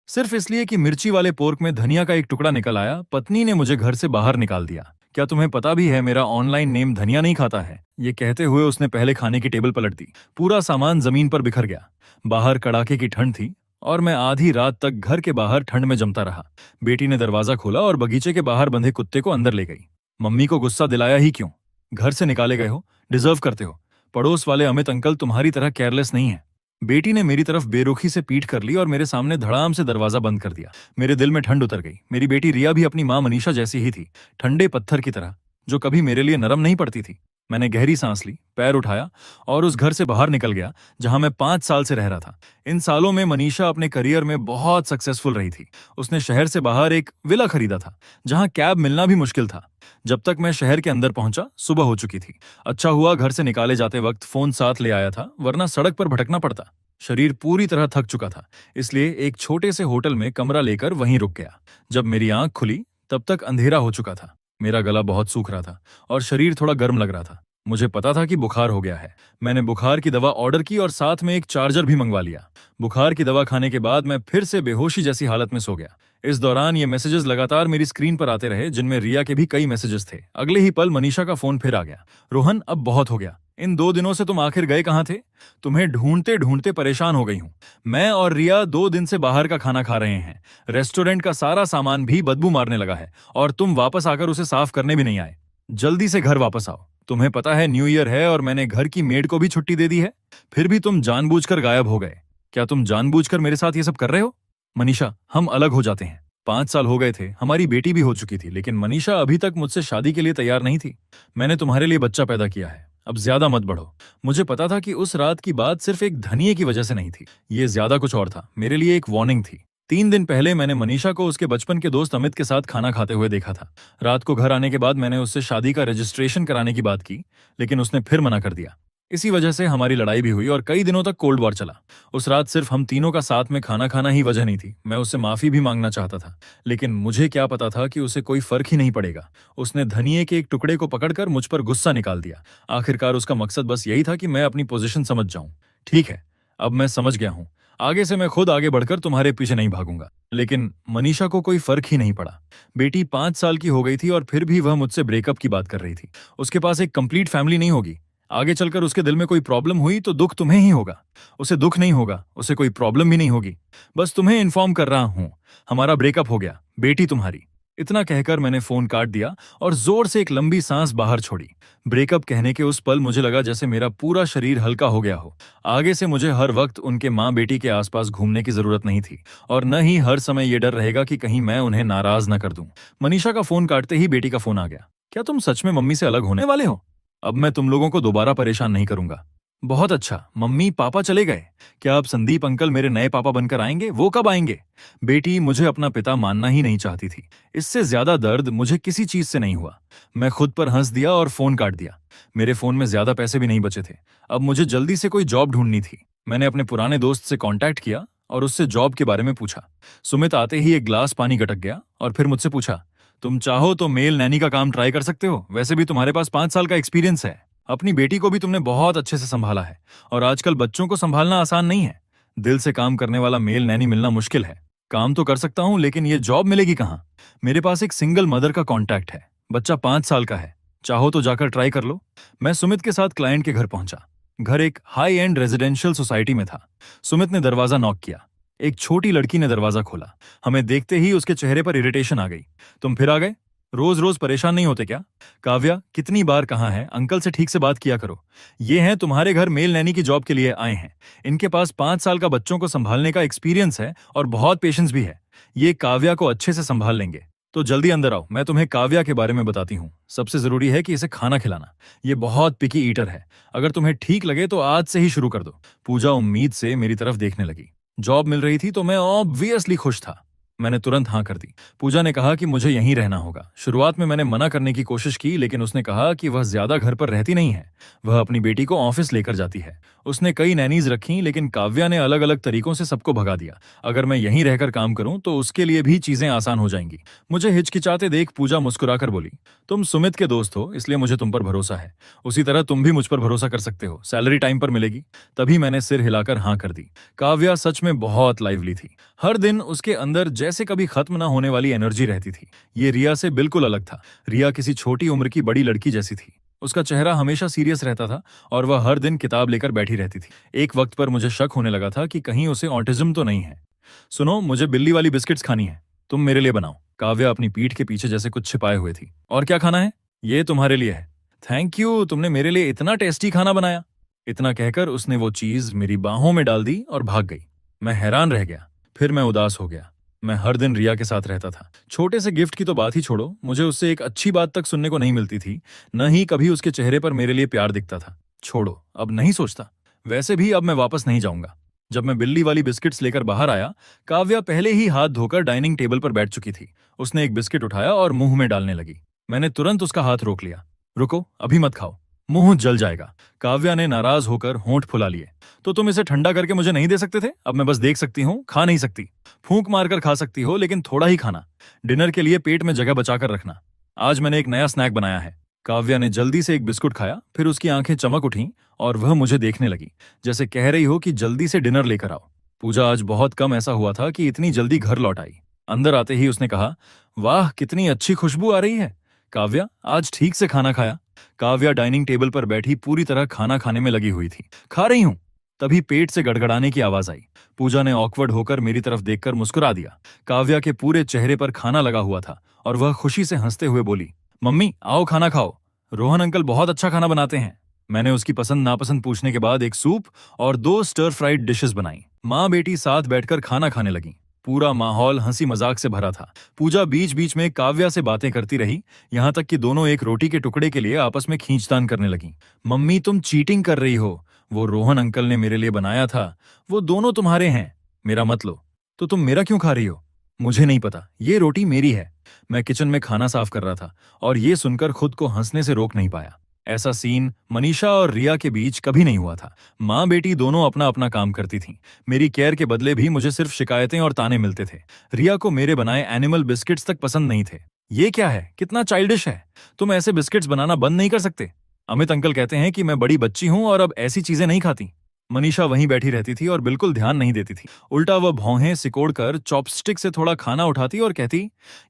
सिर्फ इसलिए कि मिर्ची वाले पोर्क में धनिया का एक टुकड़ा निकल आया, पत्नी ने मुझे घर से बाहर निकाल दिया। क्या तुम्हें पता भी है मेरा ऑनलाइन नेम धनिया नहीं खाता है? ये कहते हुए उसने पहले खाने की टेबल पलट दी। पूरा सामान जमीन पर बिखर गया। बाहर कड़ाके की ठंड थी और मैं आधी रात तक घर के बाहर ठंड में जमता रहा। बेटी ने दरवाजा खोला और बगीचे के बाहर बंधे कुत्ते को अंदर ले गई। मम्मी को गुस्सा दिलाया ही क्यों? घर से निकाले गए हो, डिजर्व करते हो। पड़ोस वाले अमित अंकल तुम्हारी तरह केयरलेस नहीं है। बेटी ने मेरी तरफ बेरुखी से पीठ कर ली और मेरे सामने धड़ाम से दरवाजा बंद कर दिया। मेरे दिल में ठंड उतर गई। मेरी बेटी रिया भी अपनी मां मनीषा जैसी ही थी, ठंडे पत्थर की तरह, जो कभी मेरे लिए नरम नहीं पड़ती थी। मैंने गहरी सांस ली, पैर उठाया और उस घर से बाहर निकल गया जहां मैं 5 साल से रह रहा था। इन सालों में मनीषा अपने करियर में बहुत सक्सेसफुल रही थी। उसने शहर से बाहर एक विला खरीदा था जहां कैब मिलना भी मुश्किल था। जब तक मैं शहर के अंदर पहुंचा, सुबह हो चुकी थी। अच्छा हुआ घर से निकाले जाते वक्त फोन साथ ले आया था, वरना सड़क पर भटकना पड़ता। शरीर पूरी तरह थक चुका था, इसलिए एक छोटे से होटल में कमरा लेकर वहीं रुक गया। जब मेरी आंख खुली तब तक अंधेरा हो चुका था। मेरा गला बहुत सूख रहा था और शरीर थोड़ा गर्म लग रहा था। मुझे पता था कि बुखार हो गया है। मैंने बुखार की दवा ऑर्डर की और साथ में एक चार्जर भी मंगवा लिया। बुखार की दवा खाने के बाद मैं फिर से बेहोशी जैसी हालत में सो गया। इस दौरान ये मैसेजेस लगातार मेरी स्क्रीन पर आते रहे, जिनमें रिया के भी कई मैसेजेस थे। अगले ही पल मनीषा का फोन फिर आ गया। रोहन, अब बहुत हो गया। इन 2 दिनों से तुम आखिर गए कहाँ थे? तुम्हें ढूंढते ढूंढते परेशान हो गई हूँ। मैं और रिया 2 दिन से बाहर का खाना खा रहे हैं। रेस्टोरेंट का सारा सामान भी बदबू मारने लगा है और तुम वापस आकर उसे साफ करने भी नहीं आए। जल्दी से घर वापस आओ। तुम्हें पता है न्यू ईयर है और मैंने घर की मेड को भी छुट्टी दे दी है। फिर भी तुम जानबूझकर गायब हो गए। क्या तुम जानबूझकर मेरे साथ ये सब कर रहे हो? मनीषा, हम अलग हो जाते हैं। 5 साल हो गए थे, हमारी बेटी भी हो चुकी थी, लेकिन मनीषा अभी तक मुझसे शादी के लिए तैयार नहीं थी। मैंने तुम्हारे लिए बच्चा पैदा किया है, अब ज्यादा मत बढ़ो। मुझे पता था कि उस रात की बात सिर्फ एक धनिये की वजह से नहीं थी, ये ज्यादा कुछ और था। मेरे लिए एक वार्निंग थी। 3 दिन पहले मैंने मनीषा को उसके बचपन के दोस्त अमित के साथ खाना खाते हुए देखा था। रात को घर आने के बाद मैंने उससे शादी का रजिस्ट्रेशन कराने की बात की, लेकिन उसने फिर मना कर दिया। इसी वजह से हमारी लड़ाई भी हुई और कई दिनों तक कोल्ड वॉर चला। उस रात सिर्फ हम तीनों का साथ में खाना खाना ही वजह नहीं थी। मैं उससे माफी भी मांगना चाहता था, लेकिन मुझे क्या पता था कि उसे कोई फर्क ही नहीं पड़ेगा। उसने धनिये के एक टुकड़े को पकड़कर मुझ पर गुस्सा निकाल दिया। आखिरकार उसका मकसद बस यही था कि मैं अपनी पोजीशन समझ जाऊं। ठीक है, अब मैं समझ गया हूं। आगे से मैं खुद आगे बढ़कर तुम्हारे पीछे नहीं भागूंगा। लेकिन मनीषा को कोई फर्क ही नहीं पड़ा। बेटी 5 साल की हो गई थी और फिर भी वह मुझसे ब्रेकअप की बात कर रही थी। उसके पास एक कंप्लीट फैमिली नहीं होगी। आगे चलकर उसके दिल में कोई प्रॉब्लम हुई तो दुख तुम्हें ही होगा। उसे दुख नहीं होगा, उसे कोई प्रॉब्लम भी नहीं होगी। बस तुम्हें इन्फॉर्म कर रहा हूं, हमारा ब्रेकअप हो गया, बेटी तुम्हारी। इतना कहकर मैंने फोन काट दिया और जोर से एक लंबी सांस बाहर छोड़ी। ब्रेकअप कहने के उस पल मुझे लगा जैसे मेरा पूरा शरीर हल्का हो गया हो। आगे से मुझे हर वक्त उनके माँ बेटी के आसपास घूमने की जरूरत नहीं थी और न ही हर समय ये डर रहेगा कि कहीं मैं उन्हें नाराज न कर दूं। मनीषा का फोन काटते ही बेटी का फोन आ गया। क्या तुम सच में मम्मी से अलग होने वाले हो? अब मैं तुम लोगों को दोबारा परेशान नहीं करूंगा। बहुत अच्छा, मम्मी पापा चले गए। क्या अब संदीप अंकल मेरे नए पापा बनकर आएंगे? वो कब आएंगे? बेटी मुझे अपना पिता मानना ही नहीं चाहती थी। इससे ज्यादा दर्द मुझे किसी चीज से नहीं हुआ। मैं खुद पर हंस दिया और फोन काट दिया। मेरे फोन में ज्यादा पैसे भी नहीं बचे थे। अब मुझे जल्दी से कोई जॉब ढूंढनी थी। मैंने अपने पुराने दोस्त से कांटेक्ट किया और उससे जॉब के बारे में पूछा। सुमित आते ही एक ग्लास पानी गटक गया और फिर मुझसे पूछा, तुम चाहो तो मेल नैनी का काम ट्राई कर सकते हो। वैसे भी तुम्हारे पास 5 साल का एक्सपीरियंस है। अपनी बेटी को भी तुमने बहुत अच्छे से संभाला है और आजकल बच्चों को संभालना आसान नहीं है। दिल से काम करने वाला मेल नैनी मिलना मुश्किल है। काम तो कर सकता हूँ, लेकिन ये जॉब मिलेगी कहाँ? मेरे पास एक सिंगल मदर का कॉन्टैक्ट है। बच्चा 5 साल का है। चाहो तो जाकर ट्राई कर लो। मैं सुमित के साथ क्लाइंट के घर पहुंचा। घर एक हाई एंड रेजिडेंशियल सोसाइटी में था। सुमित ने दरवाजा नॉक किया। एक छोटी लड़की ने दरवाजा खोला। हमें देखते ही उसके चेहरे पर इरिटेशन आ गई। तुम फिर आ गए? रोज रोज परेशान नहीं होते क्या? काव्या, कितनी बार कहा है अंकल से ठीक से बात किया करो। ये हैं तुम्हारे घर मेल नैनी की जॉब के लिए आए हैं। इनके पास 5 साल का बच्चों को संभालने का एक्सपीरियंस है और बहुत पेशेंस भी है। ये काव्या को अच्छे से संभाल लेंगे। तो जल्दी अंदर आओ, मैं तुम्हें काव्या के बारे में बताती हूँ। सबसे जरूरी है कि इसे खाना खिलाना। ये बहुत पिकी ईटर है। अगर तुम्हें ठीक लगे तो आज से ही शुरू कर दो। पूजा उम्मीद से मेरी तरफ देखने लगी। जॉब मिल रही थी तो मैं ऑब्वियसली खुश था। मैंने तुरंत हाँ कर दी। पूजा ने कहा कि मुझे यहीं रहना होगा। शुरुआत में मैंने मना करने की कोशिश की, लेकिन उसने कहा कि वह ज्यादा घर पर रहती नहीं है, वह अपनी बेटी को ऑफिस लेकर जाती है। उसने कई नैनीज रखी, लेकिन काव्या ने अलग अलग तरीकों से सबको भगा दिया। अगर मैं यहीं रहकर काम करूं तो उसके लिए भी चीजें आसान हो जाएंगी। मुझे हिचकिचाते देख पूजा मुस्कुराकर बोली, तुम सुमित के दोस्त हो, इसलिए मुझे तुम पर भरोसा है। उसी तरह तुम भी मुझ पर भरोसा कर सकते हो। सैलरी टाइम पर मिलेगी। तभी मैंने सिर हिलाकर हाँ कर दी। काव्या सच में बहुत लाइवली थी। हर दिन उसके अंदर जैसे कभी खत्म ना होने वाली एनर्जी रहती थी। ये रिया से बिल्कुल अलग था। रिया किसी छोटी उम्र की बड़ी लड़की जैसी थी। उसका चेहरा हमेशा सीरियस रहता था और वह हर दिन किताब लेकर बैठी रहती थी। एक वक्त पर मुझे शक होने लगा था कि कहीं उसे ऑटिज्म तो नहीं है। सुनो, मुझे बिल्ली वाली बिस्किट्स खानी है, तुम मेरे लिए बनाओ। काव्या अपनी पीठ के पीछे जैसे कुछ छिपाए हुए थी। और क्या खाना है? ये तुम्हारे लिए है। थैंक यू, तुमने मेरे लिए इतना टेस्टी खाना बनाया। इतना कहकर उसने वो चीज मेरी बाहों में डाल दी और भाग गई। मैं हैरान रह गया। फिर मैं उदास हो गया। मैं हर दिन रिया के साथ रहता था। छोटे से गिफ्ट की तो बात ही छोड़ो, मुझे उससे एक अच्छी बात तक सुनने को नहीं मिलती थी। न ही कभी उसके चेहरे पर मेरे लिए प्यार दिखता था। छोड़ो, अब नहीं सोचता। वैसे भी अब मैं वापस नहीं जाऊंगा। जब मैं बिल्ली वाली बिस्किट्स लेकर बाहर आया, काव्या पहले ही हाथ धोकर डाइनिंग टेबल पर बैठ चुकी थी। उसने एक बिस्किट उठाया और मुंह में डालने लगी। मैंने तुरंत उसका हाथ रोक लिया। रुको, अभी मत खाओ, मुंह जल जाएगा। काव्या ने नाराज होकर होंठ फुला लिए। तो तुम इसे ठंडा करके मुझे नहीं दे सकते थे? अब मैं बस देख सकती हूँ, खा नहीं सकती। फूंक मारकर खा सकती हो, लेकिन थोड़ा ही खाना। डिनर के लिए पेट में जगह बचाकर रखना। आज मैंने एक नया स्नैक बनाया है। काव्या ने जल्दी से एक बिस्कुट खाया, फिर उसकी आंखें चमक उठीं और वह मुझे देखने लगी, जैसे कह रही हो कि जल्दी से डिनर लेकर आओ। पूजा आज बहुत कम ऐसा हुआ था कि इतनी जल्दी घर लौट आई। अंदर आते ही उसने कहा, वाह कितनी अच्छी खुशबू आ रही है। काव्या, आज ठीक से खाना खाया? काव्या डाइनिंग टेबल पर बैठी पूरी तरह खाना खाने में लगी हुई थी। खा रही हूं। तभी पेट से गड़गड़ाने की आवाज आई। पूजा ने ऑकवर्ड होकर मेरी तरफ देखकर मुस्कुरा दिया। काव्या के पूरे चेहरे पर खाना लगा हुआ था और वह खुशी से हंसते हुए बोली, मम्मी आओ खाना खाओ, रोहन अंकल बहुत अच्छा खाना बनाते हैं। मैंने उसकी पसंद नापसंद पूछने के बाद एक सूप और 2 स्टर फ्राइड डिशेस बनाई। माँ बेटी साथ बैठकर खाना खाने लगी। पूरा माहौल हंसी मजाक से भरा था। पूजा बीच बीच में काव्या से बातें करती रही, यहाँ तक कि दोनों एक रोटी के टुकड़े के लिए आपस में खींचतान करने लगी। मम्मी तुम चीटिंग कर रही हो, वो रोहन अंकल ने मेरे लिए बनाया था, वो दोनों तुम्हारे हैं, मेरा मत लो। तो तुम मेरा क्यों खा रही हो? मुझे नहीं पता, ये रोटी मेरी है। मैं किचन में खाना साफ कर रहा था और ये सुनकर खुद को हंसने से रोक नहीं पाया। ऐसा सीन मनीषा और रिया के बीच कभी नहीं हुआ था। माँ बेटी दोनों अपना अपना काम करती थीं। मेरी केयर के बदले भी मुझे सिर्फ शिकायतें और ताने मिलते थे। रिया को मेरे बनाए एनिमल बिस्किट्स तक पसंद नहीं थे। ये क्या है, कितना चाइल्डिश है। तुम ऐसे बिस्किट्स बनाना बंद नहीं कर सकते? अमित अंकल कहते हैं कि मैं बड़ी बच्ची हूं और अब ऐसी चीजें नहीं खाती। मनीषा वहीं बैठी रहती थी और बिल्कुल ध्यान नहीं देती थी। उल्टा वह भौहें सिकोड़कर चॉपस्टिक से थोड़ा खाना उठाती और कहती,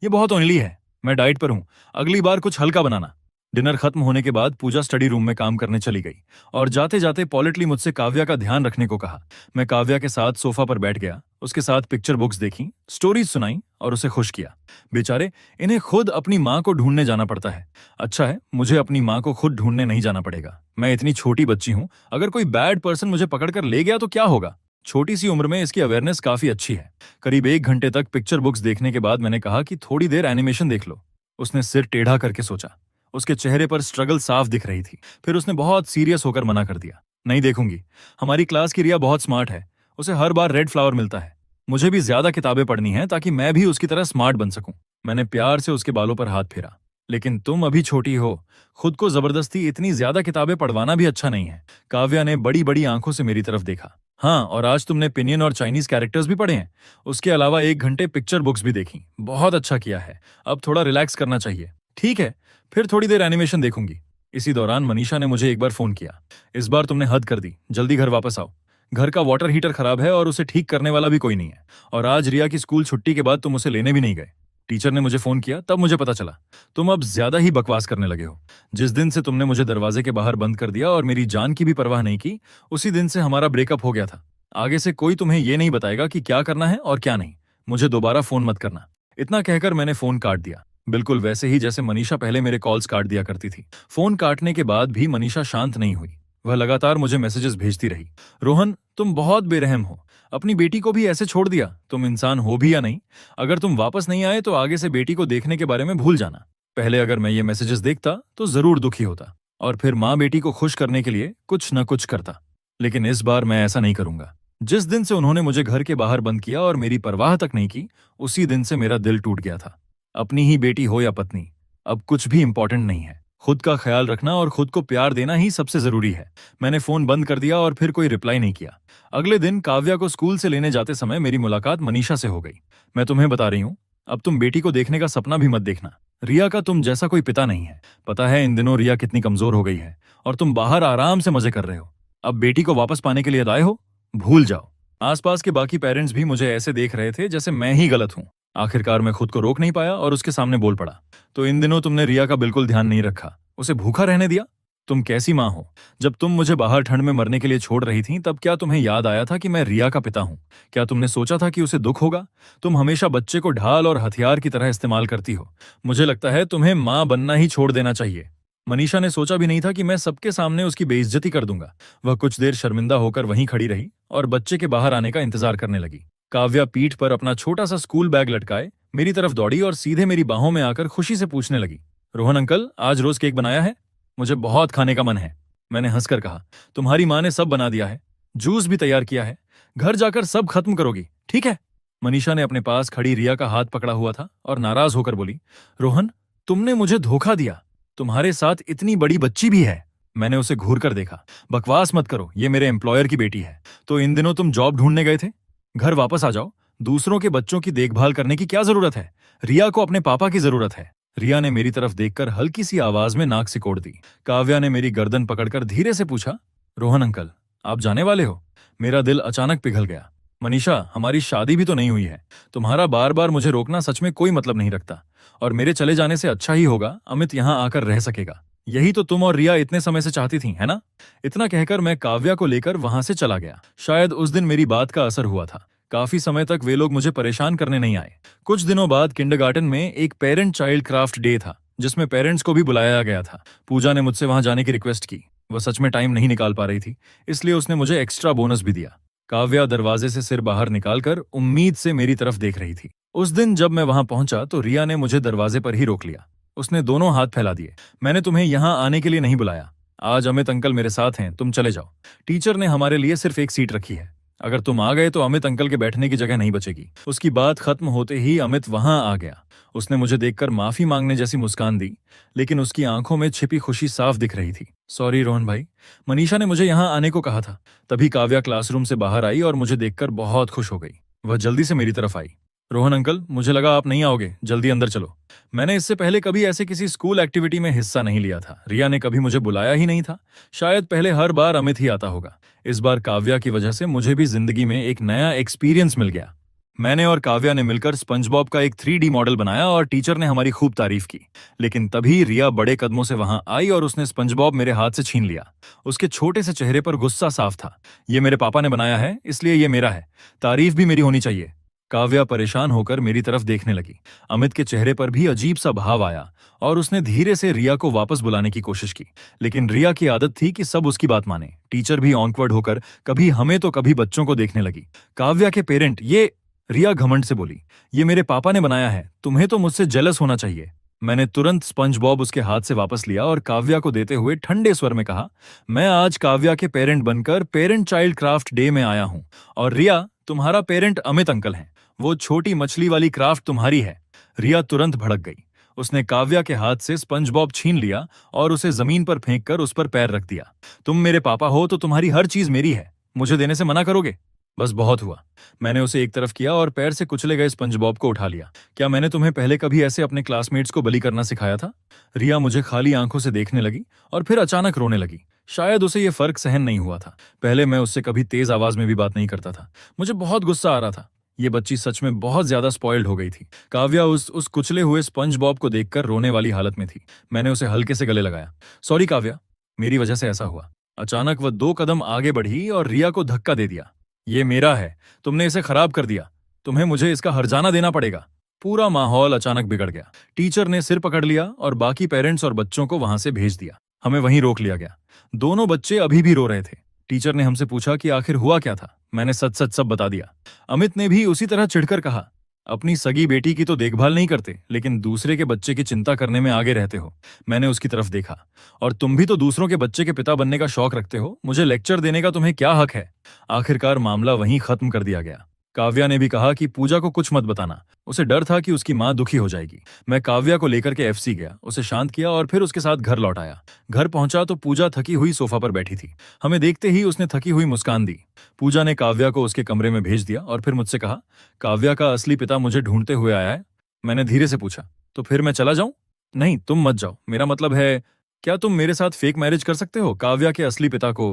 ये बहुत ऑयली है, मैं डाइट पर हूं, अगली बार कुछ हल्का बनाना। डिनर खत्म होने के बाद पूजा स्टडी रूम में काम करने चली गई और जाते जाते पॉलिटली मुझसे काव्या का ध्यान रखने को कहा। मैं काव्या के साथ सोफा पर बैठ गया, उसके साथ पिक्चर बुक्स देखी, स्टोरीज सुनाई और उसे खुश किया। बेचारे, इन्हें खुद अपनी माँ को ढूंढने जाना पड़ता है। अच्छा है, मुझे अपनी माँ को खुद ढूंढने नहीं जाना पड़ेगा। मैं इतनी छोटी बच्ची हूं, अगर कोई बैड पर्सन मुझे पकड़कर ले गया तो क्या होगा? छोटी सी उम्र में इसकी अवेयरनेस काफी अच्छी है। करीब 1 घंटे तक पिक्चर बुक्स देखने के बाद मैंने कहा कि थोड़ी देर एनिमेशन देख लो। उसने सिर टेढ़ा करके सोचा। उसके चेहरे पर स्ट्रगल साफ दिख रही थी। फिर उसने बहुत सीरियस होकर मना कर दिया, नहीं देखूंगी। हमारी क्लास की रिया बहुत स्मार्ट है, उसे हर बार रेड फ्लावर मिलता है। मुझे भी ज्यादा किताबें पढ़नी है ताकि मैं भी उसकी तरह स्मार्ट बन सकूं। मैंने प्यार से उसके बालों पर हाथ फेरा। लेकिन तुम अभी छोटी हो, खुद को जबरदस्ती इतनी ज्यादा किताबें पढ़वाना भी अच्छा नहीं है। काव्या ने बड़ी बड़ी आंखों से मेरी तरफ देखा। हाँ, और आज तुमने पिनियन और चाइनीज कैरेक्टर्स भी पढ़े हैं। उसके अलावा 1 घंटे पिक्चर बुक्स भी देखी। बहुत अच्छा किया है, अब थोड़ा रिलैक्स करना चाहिए। ठीक है, फिर थोड़ी देर एनिमेशन देखूंगी। इसी दौरान मनीषा ने मुझे एक बार फोन किया। इस बार तुमने हद कर दी, जल्दी घर वापस आओ। घर का वाटर हीटर खराब है और उसे ठीक करने वाला भी कोई नहीं है। और आज रिया की स्कूल छुट्टी के बाद तुम उसे लेने भी नहीं गए। टीचर ने मुझे फोन किया, तब मुझे पता चला तुम अब ज्यादा ही बकवास करने लगे हो। जिस दिन से तुमने मुझे दरवाजे के बाहर बंद कर दिया और मेरी जान की भी परवाह नहीं की, उसी दिन से हमारा ब्रेकअप हो गया था। आगे से कोई तुम्हें ये नहीं बताएगा कि क्या करना है और क्या नहीं। मुझे दोबारा फोन मत करना। इतना कहकर मैंने फोन काट दिया, बिल्कुल वैसे ही जैसे मनीषा पहले मेरे कॉल्स काट दिया करती थी। फोन काटने के बाद भी मनीषा शांत नहीं हुई। वह लगातार मुझे मैसेजेस भेजती रही। रोहन, तुम बहुत बेरहम हो, अपनी बेटी को भी ऐसे छोड़ दिया। तुम इंसान हो भी या नहीं। अगर तुम वापस नहीं आए तो आगे से बेटी को देखने के बारे में भूल जाना। पहले अगर मैं ये मैसेजेस देखता तो जरूर दुखी होता और फिर माँ बेटी को खुश करने के लिए कुछ न कुछ करता, लेकिन इस बार मैं ऐसा नहीं करूंगा। जिस दिन से उन्होंने मुझे घर के बाहर बंद किया और मेरी परवाह तक नहीं की, उसी दिन से मेरा दिल टूट गया था। अपनी ही बेटी हो या पत्नी, अब कुछ भी इंपॉर्टेंट नहीं है। खुद का ख्याल रखना और खुद को प्यार देना ही सबसे जरूरी है। मैंने फोन बंद कर दिया और फिर कोई रिप्लाई नहीं किया। अगले दिन काव्या को स्कूल से लेने जाते समय मेरी मुलाकात मनीषा से हो गई। मैं तुम्हें बता रही हूँ, अब तुम बेटी को देखने का सपना भी मत देखना। रिया का तुम जैसा कोई पिता नहीं है। पता है इन दिनों रिया कितनी कमजोर हो गई है और तुम बाहर आराम से मजे कर रहे हो। अब बेटी को वापस पाने के लिए लाए हो, भूल जाओ। आसपास के बाकी पेरेंट्स भी मुझे ऐसे देख रहे थे जैसे मैं ही गलत हूँ। आखिरकार मैं खुद को रोक नहीं पाया और उसके सामने बोल पड़ा, तो इन दिनों तुमने रिया का बिल्कुल ध्यान नहीं रखा, उसे भूखा रहने दिया। तुम कैसी माँ हो? जब तुम मुझे बाहर ठंड में मरने के लिए छोड़ रही थी तब क्या तुम्हें याद आया था कि मैं रिया का पिता हूं? क्या तुमने सोचा था कि उसे दुख होगा? तुम हमेशा बच्चे को ढाल और हथियार की तरह इस्तेमाल करती हो। मुझे लगता है तुम्हें माँ बनना ही छोड़ देना चाहिए। मनीषा ने सोचा भी नहीं था कि मैं सबके सामने उसकी बेइज्जती कर दूंगा। वह कुछ देर शर्मिंदा होकर वहीं खड़ी रही और बच्चे के बाहर आने का इंतजार करने लगी। काव्या पीठ पर अपना छोटा सा स्कूल बैग लटकाए मेरी तरफ दौड़ी और सीधे मेरी बाहों में आकर खुशी से पूछने लगी, रोहन अंकल, आज रोज केक बनाया है? मुझे बहुत खाने का मन है। मैंने हंसकर कहा, तुम्हारी माँ ने सब बना दिया है, जूस भी तैयार किया है। घर जाकर सब खत्म करोगी, ठीक है? मनीषा ने अपने पास खड़ी रिया का हाथ पकड़ा हुआ था और नाराज होकर बोली, रोहन, तुमने मुझे धोखा दिया। तुम्हारे साथ इतनी बड़ी बच्ची भी है। मैंने उसे घूर कर देखा। बकवास मत करो, ये मेरे एम्प्लॉयर की बेटी है। तो इन दिनों तुम जॉब ढूंढने गए थे? घर वापस आ जाओ। दूसरों के बच्चों की देखभाल करने की क्या जरूरत है? रिया को अपने पापा की जरूरत है। रिया ने मेरी तरफ देखकर हल्की सी आवाज में नाक सिकोड़ दी। काव्या ने मेरी गर्दन पकड़कर धीरे से पूछा, रोहन अंकल, आप जाने वाले हो? मेरा दिल अचानक पिघल गया। मनीषा, हमारी शादी भी तो नहीं हुई है। तुम्हारा बार बार मुझे रोकना सच में कोई मतलब नहीं रखता। और मेरे चले जाने से अच्छा ही होगा अमित यहाँ आकर रह सकेगा। यही तो तुम और रिया इतने समय से चाहती थी, है ना? इतना कहकर मैं काव्या को लेकर वहां से चला गया। शायद उस दिन मेरी बात का असर हुआ था। काफी समय तक वे लोग मुझे परेशान करने नहीं आए। कुछ दिनों बाद किंडरगार्टन में एक पेरेंट चाइल्ड क्राफ्ट डे था, जिसमें पेरेंट्स को भी बुलाया गया था। पूजा ने मुझसे वहां जाने की रिक्वेस्ट की। वह सच में टाइम नहीं निकाल पा रही थी, इसलिए उसने मुझे एक्स्ट्रा बोनस भी दिया। काव्या दरवाजे से सिर बाहर निकालकर उम्मीद से मेरी तरफ देख रही थी। उस दिन जब मैं वहां पहुंचा तो रिया ने मुझे दरवाजे पर ही रोक लिया। उसने दोनों हाथ फैला दिए। मैंने तुम्हें यहां आने के लिए नहीं बुलाया। आज अमित अंकल मेरे साथ हैं, तुम चले जाओ। टीचर ने हमारे लिए सिर्फ एक सीट रखी है। अगर तुम आ गए तो अमित अंकल के बैठने की जगह नहीं बचेगी। उसकी बात खत्म होते ही अमित वहां आ गया। उसने मुझे देखकर माफी मांगने जैसी मुस्कान दी, लेकिन उसकी आंखों में छिपी खुशी साफ दिख रही थी। सॉरी रोहन भाई, मनीषा ने मुझे यहाँ आने को कहा था। तभी काव्या क्लासरूम से बाहर आई और मुझे देखकर बहुत खुश हो गई। वह जल्दी से मेरी तरफ आई। रोहन अंकल, मुझे लगा आप नहीं आओगे, जल्दी अंदर चलो। मैंने इससे पहले कभी ऐसे किसी स्कूल एक्टिविटी में हिस्सा नहीं लिया था। रिया ने कभी मुझे बुलाया ही नहीं था। शायद पहले हर बार अमित ही आता होगा। इस बार काव्या की वजह से मुझे भी जिंदगी में एक नया एक्सपीरियंस मिल गया। मैंने और काव्या ने मिलकर स्पंज बॉब का एक 3D मॉडल बनाया और टीचर ने हमारी खूब तारीफ की। लेकिन तभी रिया बड़े कदमों से वहां आई और उसने स्पंज बॉब मेरे हाथ से छीन लिया। उसके छोटे से चेहरे पर गुस्सा साफ था। ये मेरे पापा ने बनाया है, इसलिए ये मेरा है। तारीफ भी मेरी होनी चाहिए। काव्या परेशान होकर मेरी तरफ देखने लगी। अमित के चेहरे पर भी अजीब सा भाव आया और उसने धीरे से रिया को वापस बुलाने की कोशिश की। लेकिन रिया की आदत थी कि सब उसकी बात माने। टीचर भी ऑकवर्ड होकर कभी हमें तो कभी बच्चों को देखने लगी। काव्या के पेरेंट, ये, रिया घमंड से बोली, ये मेरे पापा ने बनाया है, तुम्हें तो मुझसे जेलस होना चाहिए। मैंने तुरंत स्पंज बॉब उसके हाथ से वापस लिया और काव्या को देते हुए ठंडे स्वर में कहा, मैं आज काव्या के पेरेंट बनकर पेरेंट चाइल्ड क्राफ्ट डे में आया हूं। और रिया, तुम्हारा पेरेंट अमित अंकल हैं। वो छोटी मछली वाली क्राफ्ट तुम्हारी है। रिया तुरंत भड़क गई। उसने काव्या के हाथ से स्पंज बॉब छीन लिया और उसे जमीन पर फेंककर उस पर पैर रख दिया। तुम मेरे पापा हो तो तुम्हारी हर चीज मेरी है, मुझे देने से मना करोगे? बस बहुत हुआ। मैंने उसे एक तरफ किया और पैर से कुचले गए स्पंज बॉब को उठा लिया। क्या मैंने तुम्हें पहले कभी ऐसे अपने क्लासमेट्स को बलि करना सिखाया था? रिया मुझे खाली आंखों से देखने लगी और फिर अचानक रोने लगी। शायद उसे ये फर्क सहन नहीं हुआ था। पहले मैं उससे कभी तेज आवाज में भी बात नहीं करता था। मुझे बहुत गुस्सा आ रहा था। ये बच्ची सच में बहुत ज्यादा स्पॉइल्ड हो गई थी। काव्या उस कुचले हुए स्पंज बॉब को देखकर रोने वाली हालत में थी। मैंने उसे हल्के से गले लगाया। सॉरी काव्या, मेरी वजह से ऐसा हुआ। अचानक वह 2 कदम आगे बढ़ी और रिया को धक्का दे दिया। ये मेरा है, तुमने इसे खराब कर दिया। तुम्हें मुझे इसका हर्जाना देना पड़ेगा। पूरा माहौल अचानक बिगड़ गया। टीचर ने सिर पकड़ लिया और बाकी पेरेंट्स और बच्चों को वहां से भेज दिया। हमें वहीं रोक लिया गया। दोनों बच्चे अभी भी रो रहे थे। टीचर ने हमसे पूछा कि आखिर हुआ क्या था। मैंने सच सच सब बता दिया। अमित ने भी उसी तरह चिढ़कर कहा, अपनी सगी बेटी की तो देखभाल नहीं करते, लेकिन दूसरे के बच्चे की चिंता करने में आगे रहते हो। मैंने उसकी तरफ देखा। और तुम भी तो दूसरों के बच्चे के पिता बनने का शौक रखते हो, मुझे लेक्चर देने का तुम्हें क्या हक है? आखिरकार मामला वहीं खत्म कर दिया गया। काव्या ने भी कहा कि पूजा को कुछ मत बताना, उसे डर था कि उसकी माँ दुखी हो जाएगी। मैं काव्या को लेकर के एफसी गया, उसे शांत किया और फिर उसके साथ घर लौट आया। घर पहुंचा तो पूजा थकी हुई सोफा पर बैठी थी। हमें देखते ही उसने थकी हुई मुस्कान दी। पूजा ने काव्या को उसके कमरे में भेज दिया और फिर मुझसे कहा, काव्या का असली पिता मुझे ढूंढते हुए आया है। मैंने धीरे से पूछा, तो फिर मैं चला जाऊं? नहीं, तुम मत जाओ, मेरा मतलब है, क्या तुम मेरे साथ फेक मैरिज कर सकते हो काव्या के असली पिता को?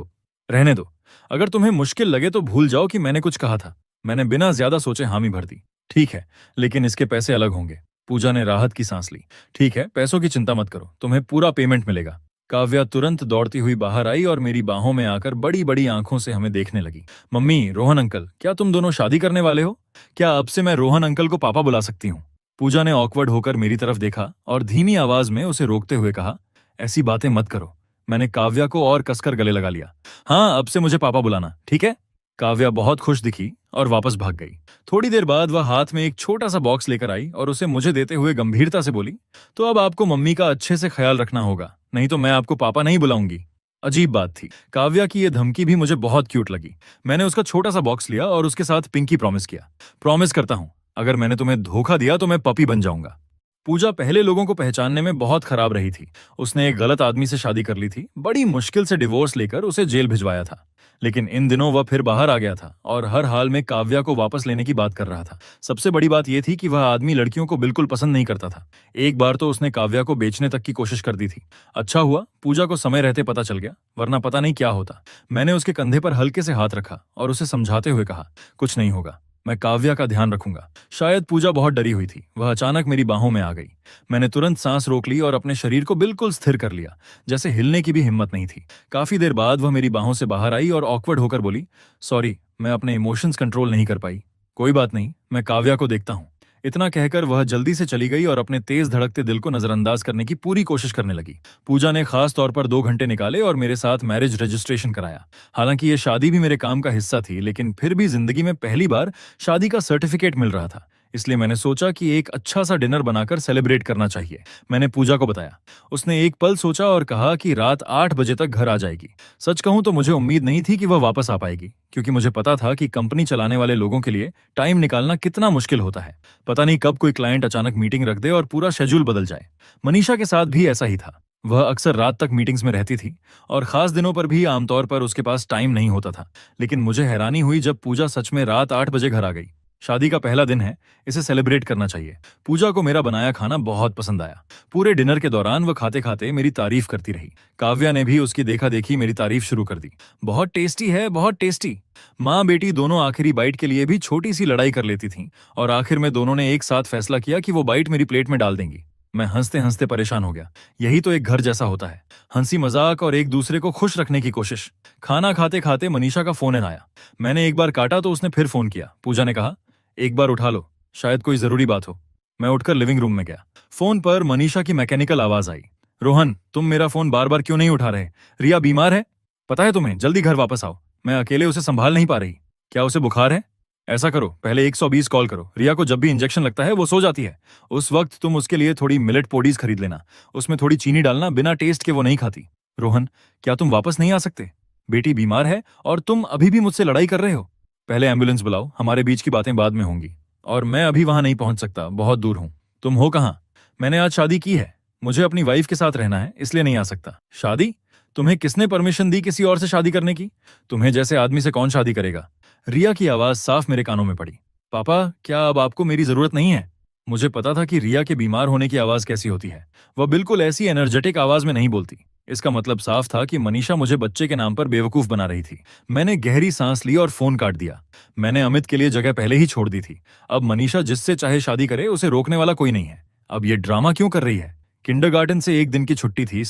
रहने दो। अगर तुम्हें मुश्किल लगे तो भूल जाओ कि मैंने कुछ कहा था। मैंने बिना ज्यादा सोचे हामी भर दी। ठीक है, लेकिन इसके पैसे अलग होंगे। पूजा ने राहत की सांस ली। ठीक है, पैसों की चिंता मत करो, तुम्हें पूरा पेमेंट मिलेगा। काव्या तुरंत दौड़ती हुई बाहर आई और मेरी बाहों में आकर बड़ी बड़ी आंखों से हमें देखने लगी। मम्मी, रोहन अंकल, क्या तुम दोनों शादी करने वाले हो? क्या अब से मैं रोहन अंकल को पापा बुला सकती हूँ? पूजा ने ऑकवर्ड होकर मेरी तरफ देखा और धीमी आवाज में उसे रोकते हुए कहा, ऐसी बातें मत करो। मैंने काव्या को और कसकर गले लगा लिया। हाँ, अब से मुझे पापा बुलाना, ठीक है? काव्या बहुत खुश दिखी और वापस भाग गई। थोड़ी देर बाद वह हाथ में एक छोटा सा बॉक्स लेकर आई और उसे मुझे देते हुए गंभीरता से बोली, तो अब आपको मम्मी का अच्छे से ख्याल रखना होगा, नहीं तो मैं आपको पापा नहीं बुलाऊंगी। अजीब बात थी, काव्या की यह धमकी भी मुझे बहुत क्यूट लगी। मैंने उसका छोटा सा बॉक्स लिया और उसके साथ पिंकी प्रॉमिस किया, प्रॉमिस करता हूं, अगर मैंने तुम्हें धोखा दिया तो मैं पपी बन जाऊंगा। पूजा पहले लोगों को पहचानने में बहुत खराब रही थी। उसने एक गलत आदमी से शादी कर ली थी, बड़ी मुश्किल से डिवोर्स लेकर उसे जेल भिजवाया था। लेकिन इन दिनों वह फिर बाहर आ गया था और हर हाल में काव्या को वापस लेने की बात कर रहा था। सबसे बड़ी बात यह थी कि वह आदमी लड़कियों को बिल्कुल पसंद नहीं करता था। एक बार तो उसने काव्या को बेचने तक की कोशिश कर दी थी। अच्छा हुआ पूजा को समय रहते पता चल गया, वरना पता नहीं क्या होता। मैंने उसके कंधे पर हल्के से हाथ रखा और उसे समझाते हुए कहा, कुछ नहीं होगा, मैं काव्या का ध्यान रखूंगा। शायद पूजा बहुत डरी हुई थी, वह अचानक मेरी बाहों में आ गई। मैंने तुरंत सांस रोक ली और अपने शरीर को बिल्कुल स्थिर कर लिया, जैसे हिलने की भी हिम्मत नहीं थी। काफी देर बाद वह मेरी बाहों से बाहर आई और ऑकवर्ड होकर बोली, सॉरी, मैं अपने इमोशंस कंट्रोल नहीं कर पाई। कोई बात नहीं, मैं काव्या को देखता हूँ। इतना कहकर वह जल्दी से चली गई और अपने तेज धड़कते दिल को नजरअंदाज करने की पूरी कोशिश करने लगी। पूजा ने खास तौर पर 2 घंटे निकाले और मेरे साथ मैरिज रजिस्ट्रेशन कराया। हालांकि ये शादी भी मेरे काम का हिस्सा थी, लेकिन फिर भी जिंदगी में पहली बार शादी का सर्टिफिकेट मिल रहा था, इसलिए मैंने सोचा कि एक अच्छा सा डिनर बनाकर सेलिब्रेट करना चाहिए। मैंने पूजा को बताया। उसने एक पल सोचा और कहा कि रात 8 बजे तक घर आ जाएगी। सच कहूं तो मुझे उम्मीद नहीं थी कि वह वापस आ पाएगी, क्योंकि मुझे पता था कि कंपनी चलाने वाले लोगों के लिए टाइम निकालना कितना मुश्किल होता है। पता नहीं कब कोई क्लाइंट अचानक मीटिंग रख दे और पूरा शेड्यूल बदल जाए। मनीषा के साथ भी ऐसा ही था। वह अक्सर रात तक मीटिंग्स में रहती थी और खास दिनों पर भी आमतौर पर उसके पास टाइम नहीं होता था। लेकिन मुझे हैरानी हुई जब पूजा सच में रात 8 बजे घर आ गई। शादी का पहला दिन है, इसे सेलिब्रेट करना चाहिए। पूजा को मेरा बनाया खाना बहुत पसंद आया। पूरे डिनर के दौरान वह खाते खाते मेरी तारीफ करती रही। काव्या ने भी उसकी देखा देखी मेरी तारीफ शुरू कर दी। बहुत टेस्टी है, बहुत टेस्टी। माँ बेटी दोनों आखिरी बाइट के लिए भी छोटी सी लड़ाई कर लेती थीं और आखिर में दोनों ने एक साथ फैसला किया कि वो बाइट मेरी प्लेट में डाल देंगी। मैं हंसते हंसते परेशान हो गया। यही तो एक घर जैसा होता है, हंसी मजाक और एक दूसरे को खुश रखने की कोशिश। खाना खाते खाते मनीषा का फोन आया। मैंने एक बार काटा तो उसने फिर फोन किया। पूजा ने कहा, एक बार उठा लो, शायद कोई जरूरी बात हो। मैं उठकर लिविंग रूम में गया। फोन पर मनीषा की मैकेनिकल आवाज आई, रोहन, तुम मेरा फोन बार बार क्यों नहीं उठा रहे? रिया बीमार है, पता है तुम्हें, जल्दी घर वापस आओ। मैं अकेले उसे संभाल नहीं पा रही। क्या उसे बुखार है? ऐसा करो, पहले 120 कॉल करो। रिया को जब भी इंजेक्शन लगता है वो सो जाती है। उस वक्त तुम उसके लिए थोड़ी मिलेट पोडीज खरीद लेना, उसमें थोड़ी चीनी डालना, बिना टेस्ट के वो नहीं खाती। रोहन, क्या तुम वापस नहीं आ सकते? बेटी बीमार है और तुम अभी भी मुझसे लड़ाई कर रहे हो। पहले एम्बुलेंस बुलाओ, हमारे बीच की बातें बाद में होंगी। और मैं अभी वहां नहीं पहुंच सकता, बहुत दूर हूं। तुम हो कहाँ? मैंने आज शादी की है, मुझे अपनी वाइफ के साथ रहना है, इसलिए नहीं आ सकता। शादी? तुम्हें किसने परमिशन दी किसी और से शादी करने की? तुम्हें जैसे आदमी से कौन शादी करेगा? रिया की आवाज साफ मेरे कानों में पड़ी। पापा, क्या अब आपको मेरी जरूरत नहीं है? मुझे पता था कि रिया के बीमार होने की आवाज कैसी होती है। वह बिल्कुल ऐसी एनर्जेटिक आवाज में नहीं बोलती। इसका मतलब साफ था कि मनीषा मुझे बच्चे के नाम पर बेवकूफ बना रही थी। मैंने गहरी सांस ली और फोन काट दिया। मैंने अमित के लिए जगह पहले ही छोड़ दी थी। अब मनीषा जिससे चाहे शादी करे, उसे रोकने वाला कोई नहीं है। अब ये ड्रामा क्यों कर रही है? किंडरगार्टन से एक दिन की छुट्टी थी,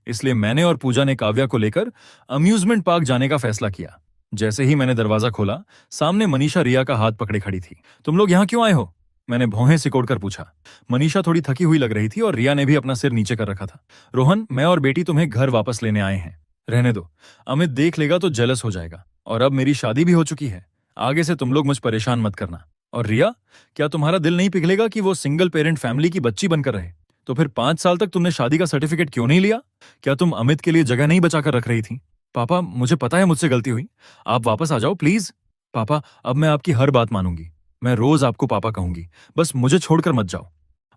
इसलिए मैंने और पूजा ने काव्या को लेकर अम्यूजमेंट पार्क जाने का फैसला किया। जैसे ही मैंने दरवाजा खोला, सामने मनीषा रिया का हाथ पकड़े खड़ी थी। तुम लोग यहाँ क्यों आए हो? मैंने भौहें सिकोड़कर पूछा। मनीषा थोड़ी थकी हुई लग रही थी और रिया ने भी अपना सिर नीचे कर रखा था। रोहन, मैं और बेटी तुम्हें घर वापस लेने आए हैं। रहने दो, अमित देख लेगा तो जेलस हो जाएगा। और अब मेरी शादी भी हो चुकी है, आगे से तुम लोग मुझ परेशान मत करना। और रिया, क्या तुम्हारा दिल नहीं पिघलेगा कि वो सिंगल पेरेंट फैमिली की बच्ची बनकर रहे? तो फिर 5 साल तक तुमने शादी का सर्टिफिकेट क्यों नहीं लिया? क्या तुम अमित के लिए जगह नहीं बचाकर रख रही थी? पापा, मुझे पता है मुझसे गलती हुई। आप वापस आ जाओ प्लीज। पापा, अब मैं आपकी हर बात मानूंगी। मैं रोज आपको पापा कहूंगी। बस मुझे छोड़कर मत जाओ।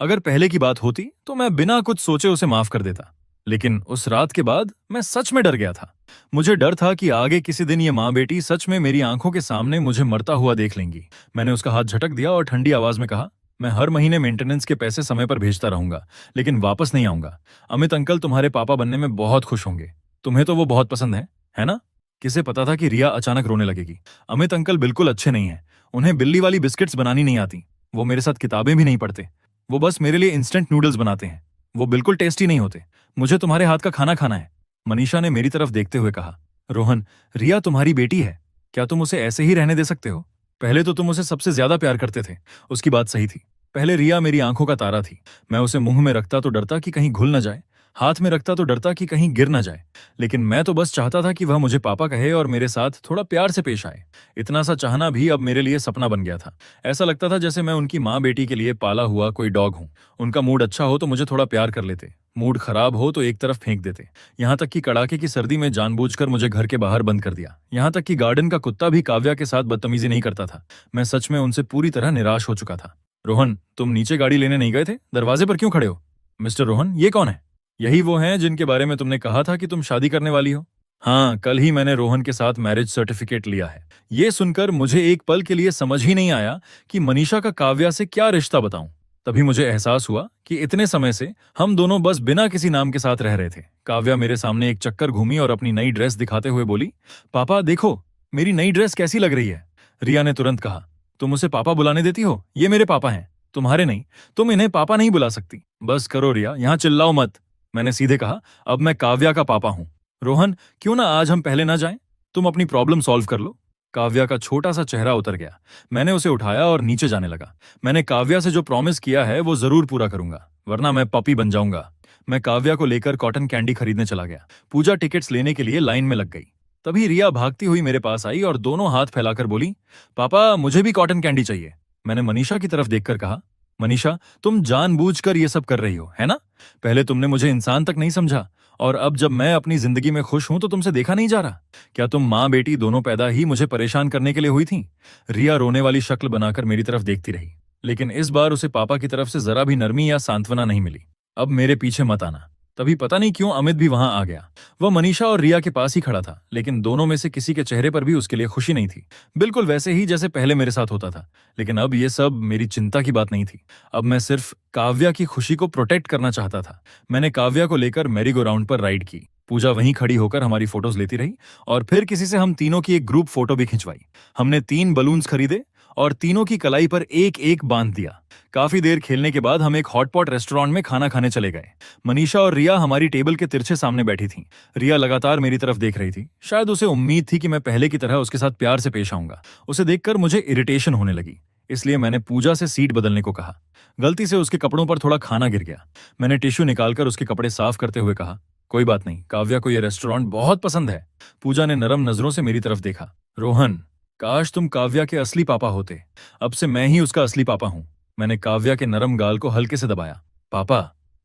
अगर पहले की बात होती तो मैं बिना कुछ सोचे उसे माफ कर देता, लेकिन उस रात के बाद मैं सच में डर गया था। मुझे डर था कि आगे किसी दिन ये माँ बेटी सच में मेरी आंखों के सामने मुझे मरता हुआ देख लेंगी। मैंने उसका हाथ झटक दिया और ठंडी आवाज में कहा, मैं हर महीने मेंटेनेंस के पैसे समय पर भेजता रहूंगा, लेकिन वापस नहीं आऊंगा। अमित अंकल तुम्हारे पापा बनने में बहुत खुश होंगे। तुम्हें तो वो बहुत पसंद है ना? किसे पता था कि रिया अचानक रोने लगेगी। अमित अंकल बिल्कुल अच्छे नहीं हैं। उन्हें बिल्ली वाली बिस्किट्स बनानी नहीं आती। वो मेरे साथ किताबें भी नहीं पढ़ते। वो बस मेरे लिए इंस्टेंट नूडल्स बनाते हैं। वो बिल्कुल टेस्टी नहीं होते। मुझे तुम्हारे हाथ का खाना खाना है। मनीषा ने मेरी तरफ देखते हुए कहा। रोहन, रिया तुम्हारी बेटी है। क्या तुम उसे ऐसे ही रहने दे सकते हो? पहले तो तुम उसे सबसे ज्यादा प्यार करते थे। उसकी बात सही थी। पहले रिया मेरी आंखों का तारा थी। मैं उसे मुंह में रखता तो डरता कि कहीं घुल न जाए, हाथ में रखता तो डरता कि कहीं गिर न जाए। लेकिन मैं तो बस चाहता था कि वह मुझे पापा कहे और मेरे साथ थोड़ा प्यार से पेश आए। इतना सा चाहना भी अब मेरे लिए सपना बन गया था। ऐसा लगता था जैसे मैं उनकी माँ बेटी के लिए पाला हुआ कोई डॉग हूं। उनका मूड अच्छा हो तो मुझे थोड़ा प्यार कर लेते, मूड खराब हो तो एक तरफ फेंक देते। यहाँ तक कि कड़ाके की सर्दी में जानबूझकर मुझे घर के बाहर बंद कर दिया। यहाँ तक कि गार्डन का कुत्ता भी काव्या के साथ बदतमीजी नहीं करता था। मैं सच में उनसे पूरी तरह निराश हो चुका था। रोहन, तुम नीचे गाड़ी लेने नहीं गए थे? दरवाजे पर क्यों खड़े हो? मिस्टर रोहन, ये कौन है? यही वो हैं जिनके बारे में तुमने कहा था कि तुम शादी करने वाली हो? हाँ, कल ही मैंने रोहन के साथ मैरिज सर्टिफिकेट लिया है। ये सुनकर मुझे एक पल के लिए समझ ही नहीं आया कि मनीषा का काव्या से क्या रिश्ता बताऊं। तभी मुझे एहसास हुआ कि इतने समय से हम दोनों बस बिना किसी नाम के साथ रह रहे थे। काव्या मेरे सामने एक चक्कर घूमी और अपनी नई ड्रेस दिखाते हुए बोली, पापा देखो, मेरी नई ड्रेस कैसी लग रही है? रिया ने तुरंत कहा, तुम उसे पापा बुलाने देती हो? ये मेरे पापा हैं, तुम्हारे नहीं। तुम इन्हें पापा नहीं बुला सकती। बस करो रिया, यहाँ चिल्लाओ मत। मैंने सीधे कहा, अब मैं काव्या का पापा हूं। रोहन, क्यों ना आज हम पहले ना जाएं? तुम अपनी प्रॉब्लम सॉल्व कर लो। काव्या का छोटा सा चेहरा उतर गया। मैंने उसे उठाया और नीचे जाने लगा। मैंने काव्या से जो प्रॉमिस किया है वो जरूर पूरा करूंगा, वरना मैं पपी बन जाऊंगा। मैं काव्या को लेकर कॉटन कैंडी खरीदने चला गया। पूजा टिकट्स लेने के लिए लाइन में लग गई। तभी रिया भागती हुई मेरे पास आई और दोनों हाथ फैलाकर बोली, पापा मुझे भी कॉटन कैंडी चाहिए। मैंने मनीषा की तरफ देखकर कहा, मनीषा, तुम जानबूझकर ये सब कर रही हो, है ना? पहले तुमने मुझे इंसान तक नहीं समझा, और अब जब मैं अपनी जिंदगी में खुश हूं तो तुमसे देखा नहीं जा रहा। क्या तुम माँ बेटी दोनों पैदा ही मुझे परेशान करने के लिए हुई थी? रिया रोने वाली शक्ल बनाकर मेरी तरफ देखती रही, लेकिन इस बार उसे पापा की तरफ से जरा भी नरमी या सांत्वना नहीं मिली। अब मेरे पीछे मत आना। तभी पता नहीं क्यों अमित भी वहां आ गया। वह मनीषा और रिया के पास ही खड़ा था, लेकिन दोनों में से किसी के चेहरे पर भी उसके लिए खुशी नहीं थी। बिल्कुल वैसे ही जैसे पहले मेरे साथ होता था। लेकिन अब ये सब मेरी चिंता की बात नहीं थी। अब मैं सिर्फ काव्या की खुशी को प्रोटेक्ट करना चाहता था। मैंने काव्या को लेकर मैरी गो राउंड पर राइड की। पूजा वहीं खड़ी होकर हमारी फोटोज लेती रही, और फिर किसी से हम तीनों की एक ग्रुप फोटो भी खिंचवाई। हमने 3 बलून्स खरीदे और तीनों की कलाई पर एक एक बांध दिया। काफी देर खेलने के बाद हम एक हॉटपॉट रेस्टोरेंट में खाना खाने चले गए। मनीषा और रिया हमारी टेबल के तिरछे सामने बैठी थीं। रिया लगातार मेरी तरफ देख रही थी। शायद उसे उम्मीद थी कि मैं पहले की तरह उसके साथ प्यार से पेश आऊंगा। उसे देखकर मुझे इरिटेशन होने लगी, इसलिए मैंने पूजा से सीट बदलने को कहा। गलती से उसके कपड़ों पर थोड़ा खाना गिर गया। मैंने टिश्यू निकालकर उसके कपड़े साफ करते हुए कहा, कोई बात नहीं, काव्या को यह रेस्टोरेंट बहुत पसंद है। पूजा ने नरम नजरों से मेरी तरफ देखा। रोहन, काश तुम काव्या के असली पापा होते। अब से मैं ही उसका असली पापा हूं। मैंने काव्या के नरम गाल को हल्के से दबाया। पापा,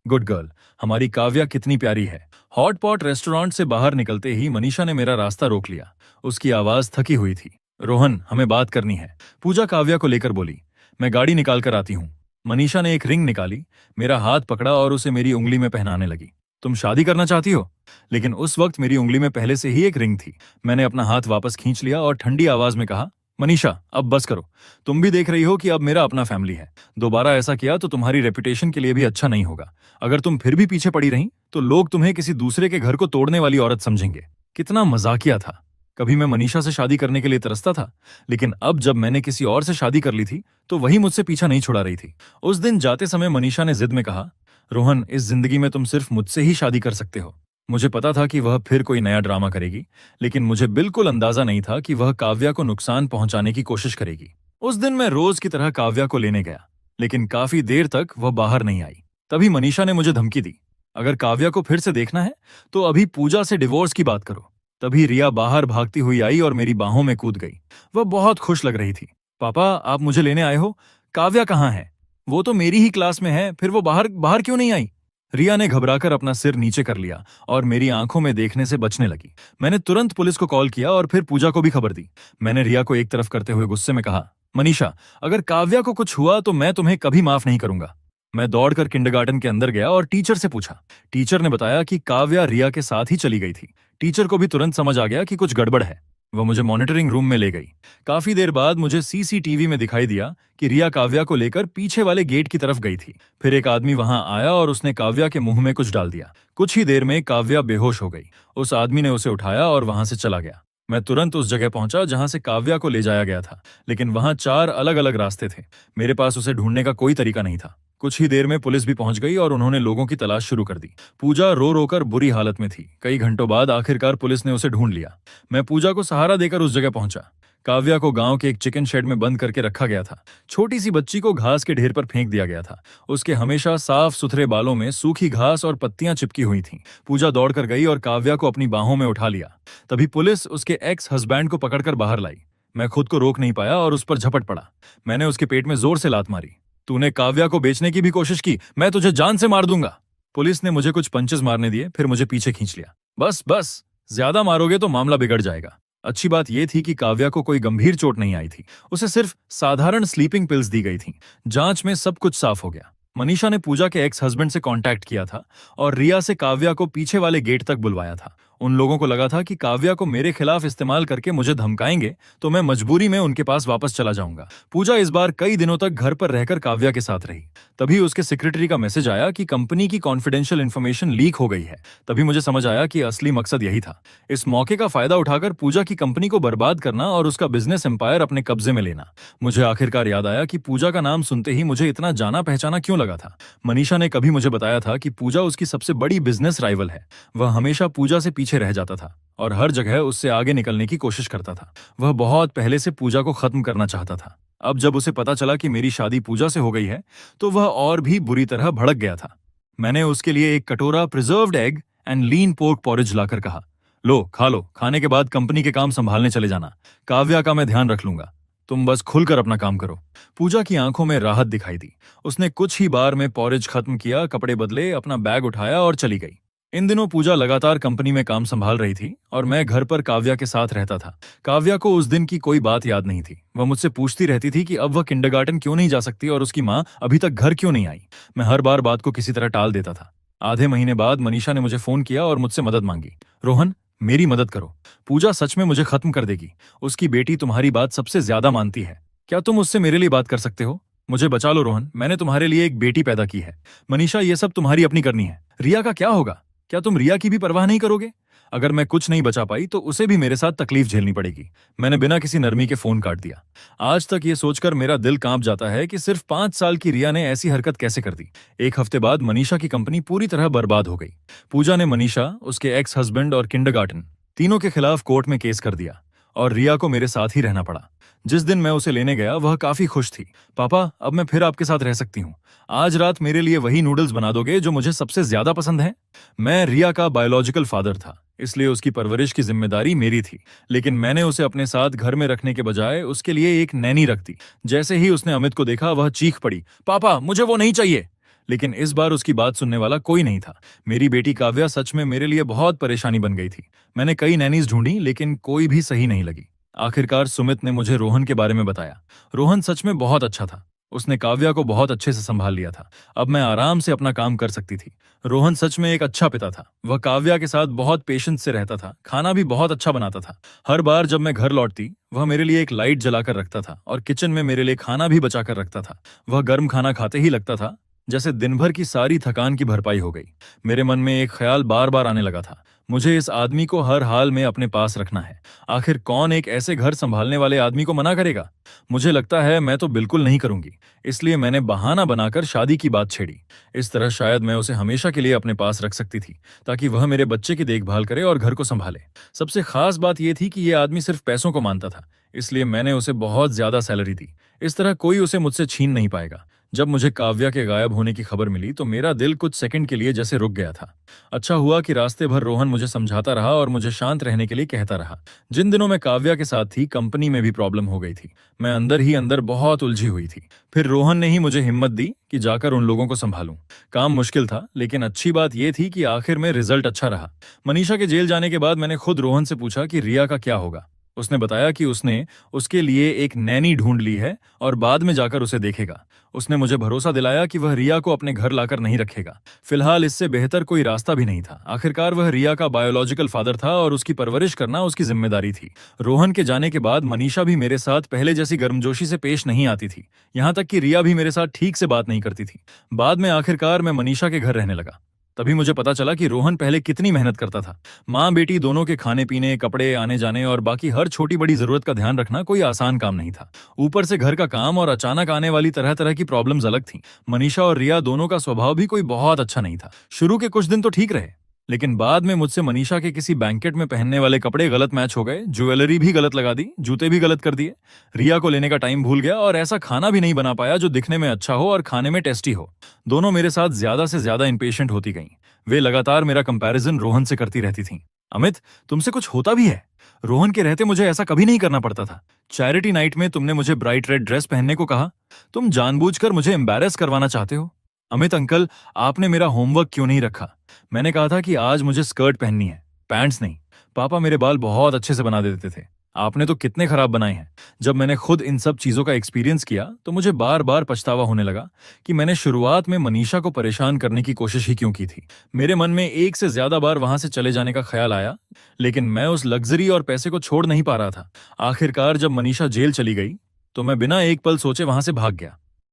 गुड गर्ल, हमारी काव्या कितनी प्यारी है। हॉटपॉट रेस्टोरेंट से बाहर निकलते ही मनीषा ने मेरा रास्ता रोक लिया। उसकी आवाज थकी हुई थी। रोहन, हमें बात करनी है, पूजा काव्या को लेकर बोली। मैं गाड़ी निकाल कर आती हूँ। मनीषा ने एक रिंग निकाली, मेरा हाथ पकड़ा और उसे मेरी उंगली में पहनाने लगी। तुम शादी करना चाहती हो? लेकिन उस वक्त मेरी उंगली में पहले से ही एक रिंग थी। मैंने अपना हाथ वापस खींच लिया और ठंडी आवाज में कहा, मनीषा, अब बस करो। तुम भी देख रही हो कि अब मेरा अपना फैमिली है। दोबारा ऐसा किया तो तुम्हारी रेपुटेशन के लिए भी अच्छा नहीं होगा। अगर तुम फिर भी पीछे पड़ी रही तो लोग तुम्हें किसी दूसरे के घर को तोड़ने वाली औरत समझेंगे। कितना मजाकिया था। कभी मैं मनीषा से शादी करने के लिए तरसता था, लेकिन अब जब मैंने किसी और से शादी कर ली थी तो वही मुझसे पीछा नहीं छुड़ा रही थी। उस दिन जाते समय मनीषा ने जिद में कहा, रोहन, इस जिंदगी में तुम सिर्फ मुझसे ही शादी कर सकते हो। मुझे पता था कि वह फिर कोई नया ड्रामा करेगी, लेकिन मुझे बिल्कुल अंदाजा नहीं था कि वह काव्या को नुकसान पहुंचाने की कोशिश करेगी। उस दिन मैं रोज की तरह काव्या को लेने गया, लेकिन काफी देर तक वह बाहर नहीं आई। तभी मनीषा ने मुझे धमकी दी, अगर काव्या को फिर से देखना है तो अभी पूजा से डिवोर्स की बात करो। तभी रिया बाहर भागती हुई आई और मेरी बाहों में कूद गई। वह बहुत खुश लग रही थी। पापा, आप मुझे लेने आए हो? काव्या कहाँ है? वो तो मेरी ही क्लास में है, फिर वो बाहर बाहर क्यों नहीं आई? रिया ने घबराकर अपना सिर नीचे कर लिया और मेरी आंखों में देखने से बचने लगी। मैंने तुरंत पुलिस को कॉल किया और फिर पूजा को भी खबर दी। मैंने रिया को एक तरफ करते हुए गुस्से में कहा, मनीषा, अगर काव्या को कुछ हुआ तो मैं तुम्हें कभी माफ नहीं करूंगा। मैं दौड़कर किंडरगार्टन के अंदर गया और टीचर से पूछा। टीचर ने बताया कि काव्या रिया के साथ ही चली गई थी। टीचर को भी तुरंत समझ आ गया कि कुछ गड़बड़ है। वह मुझे मॉनिटरिंग रूम में ले गई। काफी देर बाद मुझे सीसीटीवी में दिखाई दिया कि रिया काव्या को लेकर पीछे वाले गेट की तरफ गई थी। फिर एक आदमी वहां आया और उसने काव्या के मुंह में कुछ डाल दिया। कुछ ही देर में काव्या बेहोश हो गई। उस आदमी ने उसे उठाया और वहां से चला गया। मैं तुरंत उस जगह पहुंचा जहां से काव्या को ले जाया गया था, लेकिन वहां 4 अलग अलग रास्ते थे। मेरे पास उसे ढूंढने का कोई तरीका नहीं था। कुछ ही देर में पुलिस भी पहुंच गई और उन्होंने लोगों की तलाश शुरू कर दी। पूजा रो रो कर बुरी हालत में थी। कई घंटों बाद आखिरकार पुलिस ने उसे ढूंढ लिया। मैं पूजा को सहारा देकर उस जगह पहुंचा। काव्या को गांव के एक चिकन शेड में बंद करके रखा गया था। छोटी सी बच्ची को घास के ढेर पर फेंक दिया गया था। उसके हमेशा साफ सुथरे बालों में सूखी घास और पत्तियां चिपकी हुई थीं। पूजा दौड़कर गई और काव्या को अपनी बाहों में उठा लिया। तभी पुलिस उसके एक्स हस्बैंड को पकड़कर बाहर लाई। मैं खुद को रोक नहीं पाया और उस पर झपट पड़ा। मैंने उसके पेट में जोर से लात मारी। तूने काव्या को बेचने की भी कोशिश की, मैं तुझे जान से मार दूंगा। पुलिस ने मुझे कुछ पंचेस मारने दिए, फिर मुझे पीछे खींच लिया। बस बस, ज्यादा मारोगे तो मामला बिगड़ जाएगा। अच्छी बात यह थी कि काव्या को कोई गंभीर चोट नहीं आई थी। उसे सिर्फ साधारण स्लीपिंग पिल्स दी गई थीं। जांच में सब कुछ साफ हो गया। मनीषा ने पूजा के एक्स हस्बैंड से कांटेक्ट किया था और रिया से काव्या को पीछे वाले गेट तक बुलवाया था। उन लोगों को लगा था कि काव्या को मेरे खिलाफ इस्तेमाल करके मुझे धमकाएंगे तो मैं मजबूरी में उनके पास वापस चला जाऊंगा। पूजा इस बार कई दिनों तक घर पर रहकर काव्या के साथ रही। तभी उसके सेक्रेटरी का मैसेज आया कि कंपनी की कॉन्फिडेंशियल इंफॉर्मेशन लीक हो गई है। तभी मुझे समझ आया कि असली मकसद यही था। इस मौके का फायदा उठाकर पूजा की कंपनी को बर्बाद करना और उसका बिजनेस एम्पायर अपने कब्जे में लेना। मुझे आखिरकार याद आया कि पूजा का नाम सुनते ही मुझे इतना जाना पहचाना क्यों लगा था। मनीषा ने कभी मुझे बताया था कि पूजा उसकी सबसे बड़ी बिजनेस राइवल है। वह हमेशा पूजा से पीछे रह जाता था और हर जगह उससे आगे निकलने की कोशिश करता था। वह बहुत पहले से पूजा को खत्म करना चाहता था। अब जब उसे पता चला कि मेरी शादी पूजा से हो गई है तो वह और भी बुरी तरह भड़क गया था। मैंने उसके लिए एक कटोरा preserved egg and lean pork porridge लाकर कहा, लो खा लो, खाने के बाद कंपनी के काम संभालने चले जाना। काव्या का मैं ध्यान रख लूंगा, तुम बस खुलकर अपना काम करो। पूजा की आंखों में राहत दिखाई दी। उसने कुछ ही बार में पॉरेज खत्म किया, कपड़े बदले, अपना बैग उठाया और चली गई। इन दिनों पूजा लगातार कंपनी में काम संभाल रही थी और मैं घर पर काव्या के साथ रहता था। काव्या को उस दिन की कोई बात याद नहीं थी। वह मुझसे पूछती रहती थी कि अब वह किंडरगार्टन क्यों नहीं जा सकती और उसकी माँ अभी तक घर क्यों नहीं आई। मैं हर बार बात को किसी तरह टाल देता था। आधे महीने बाद मनीषा ने मुझे फोन किया और मुझसे मदद मांगी। रोहन, मेरी मदद करो। पूजा सच में मुझे खत्म कर देगी। उसकी बेटी तुम्हारी बात सबसे ज्यादा मानती है। क्या तुम उससे मेरे लिए बात कर सकते हो? मुझे बचा लो रोहन, मैंने तुम्हारे लिए एक बेटी पैदा की है। मनीषा, ये सब तुम्हारी अपनी करनी है। रिया का क्या होगा? क्या तुम रिया की भी परवाह नहीं करोगे? अगर मैं कुछ नहीं बचा पाई तो उसे भी मेरे साथ तकलीफ झेलनी पड़ेगी। मैंने बिना किसी नरमी के फोन काट दिया। आज तक ये सोचकर मेरा दिल कांप जाता है कि सिर्फ 5 साल की रिया ने ऐसी हरकत कैसे कर दी। एक हफ्ते बाद मनीषा की कंपनी पूरी तरह बर्बाद हो गई। पूजा ने मनीषा, उसके एक्स हस्बैंड और किंडरगार्टन तीनों के खिलाफ कोर्ट में केस कर दिया और रिया को मेरे साथ ही रहना पड़ा। जिस दिन मैं उसे लेने गया वह काफी खुश थी। पापा, अब मैं फिर आपके साथ रह सकती हूँ। आज रात मेरे लिए वही नूडल्स बना दोगे जो मुझे सबसे ज्यादा पसंद है? मैं रिया का बायोलॉजिकल फादर था, इसलिए उसकी परवरिश की जिम्मेदारी मेरी थी। लेकिन मैंने उसे अपने साथ घर में रखने के बजाय उसके लिए एक नैनी रख दी। जैसे ही उसने अमित को देखा वह चीख पड़ी, पापा मुझे वो नहीं चाहिए। लेकिन इस बार उसकी बात सुनने वाला कोई नहीं था। मेरी बेटी काव्या सच में मेरे लिए बहुत परेशानी बन गई थी। मैंने कई नैनीज ढूंढी लेकिन कोई भी सही नहीं लगी। आखिरकार सुमित ने मुझे रोहन के बारे में बताया। रोहन सच में बहुत अच्छा था। उसने काव्या को बहुत अच्छे से संभाल लिया था। अब मैं आराम से अपना काम कर सकती थी। रोहन सच में एक अच्छा पिता था। वह काव्या के साथ बहुत पेशेंस से रहता था, खाना भी बहुत अच्छा बनाता था। हर बार जब मैं घर लौटती वह मेरे लिए एक लाइट जलाकर रखता था और किचन में मेरे लिए खाना भी बचा कर रखता था। वह गर्म खाना खाते ही लगता था जैसे दिन भर की सारी थकान की भरपाई हो गई। मेरे मन में एक ख्याल बार बार आने लगा था, मुझे इस आदमी को हर हाल में अपने पास रखना है। आखिर कौन एक ऐसे घर संभालने वाले आदमी को मना करेगा? मुझे लगता है मैं तो बिल्कुल नहीं करूंगी। इसलिए मैंने बहाना बनाकर शादी की बात छेड़ी। इस तरह शायद मैं उसे हमेशा के लिए अपने पास रख सकती थी, ताकि वह मेरे बच्चे की देखभाल करे और घर को संभाले। सबसे खास बात यह थी कि यह आदमी सिर्फ पैसों को मानता था, इसलिए मैंने उसे बहुत ज्यादा सैलरी दी। इस तरह कोई उसे मुझसे छीन नहीं पाएगा। जब मुझे काव्या के गायब होने की खबर मिली तो मेरा दिल कुछ सेकंड के लिए जैसे रुक गया था। अच्छा हुआ कि रास्ते भर रोहन मुझे समझाता रहा और मुझे शांत रहने के लिए कहता रहा। जिन दिनों मैं काव्या के साथ थी, कंपनी में भी प्रॉब्लम हो गई थी। मैं अंदर ही अंदर बहुत उलझी हुई थी। फिर रोहन ने ही मुझे हिम्मत दी कि जाकर उन लोगों को संभालूं। काम मुश्किल था, लेकिन अच्छी बात यह थी कि आखिर में रिजल्ट अच्छा रहा। मनीषा के जेल जाने के बाद मैंने खुद रोहन से पूछा कि रिया का क्या होगा। उसने बताया कि उसने उसके लिए एक नैनी ढूंढ ली है और बाद में जाकर उसे देखेगा। उसने मुझे भरोसा दिलाया कि वह रिया को अपने घर लाकर नहीं रखेगा। फिलहाल इससे बेहतर कोई रास्ता भी नहीं था। आखिरकार वह रिया का बायोलॉजिकल फादर था और उसकी परवरिश करना उसकी जिम्मेदारी थी। रोहन के जाने के बाद मनीषा भी मेरे साथ पहले जैसी गर्मजोशी से पेश नहीं आती थी। यहां तक कि रिया भी मेरे साथ ठीक से बात नहीं करती थी। बाद में आखिरकार मैं मनीषा के घर रहने लगा। तभी मुझे पता चला कि रोहन पहले कितनी मेहनत करता था। माँ बेटी दोनों के खाने पीने, कपड़े, आने जाने और बाकी हर छोटी बड़ी जरूरत का ध्यान रखना कोई आसान काम नहीं था। ऊपर से घर का काम और अचानक आने वाली तरह तरह की प्रॉब्लम्स अलग थीं। मनीषा और रिया दोनों का स्वभाव भी कोई बहुत अच्छा नहीं था। शुरू के कुछ दिन तो ठीक रहे, लेकिन बाद में मुझसे मनीषा के किसी बैंकेट में पहनने वाले कपड़े गलत मैच हो गए, ज्वेलरी भी गलत लगा दी, जूते भी गलत कर दिए। रिया को लेने का टाइम भूल गया और ऐसा खाना भी नहीं बना पाया जो दिखने में अच्छा हो और खाने में टेस्टी हो। दोनों मेरे साथ ज्यादा से ज्यादा इम्पेशेंट होती गईं। वे लगातार मेरा कंपैरिजन रोहन से करती रहती थीं। अमित, तुमसे कुछ होता भी है? रोहन के रहते मुझे ऐसा कभी नहीं करना पड़ता था। चैरिटी नाइट में तुमने मुझे ब्राइट रेड ड्रेस पहनने को कहा। तुम जानबूझकर मुझे एम्बैरेस करवाना चाहते हो। अमित अंकल, आपने मेरा होमवर्क क्यों नहीं रखा? मैंने कहा था कि आज मुझे स्कर्ट पहननी है, पैंट्स नहीं। पापा मेरे बाल बहुत अच्छे से बना देते थे। आपने तो कितने खराब बनाए हैं। जब मैंने खुद इन सब चीजों का एक्सपीरियंस किया तो मुझे बार बार पछतावा होने लगा कि मैंने शुरुआत में मनीषा को परेशान करने की कोशिश ही क्यों की थी। मेरे मन में एक से ज्यादा बार वहां से चले जाने का ख्याल आया, लेकिन मैं उस लग्जरी और पैसे को छोड़ नहीं पा रहा था। आखिरकार जब मनीषा जेल चली गई तो मैं बिना एक पल सोचे वहां से भाग गया।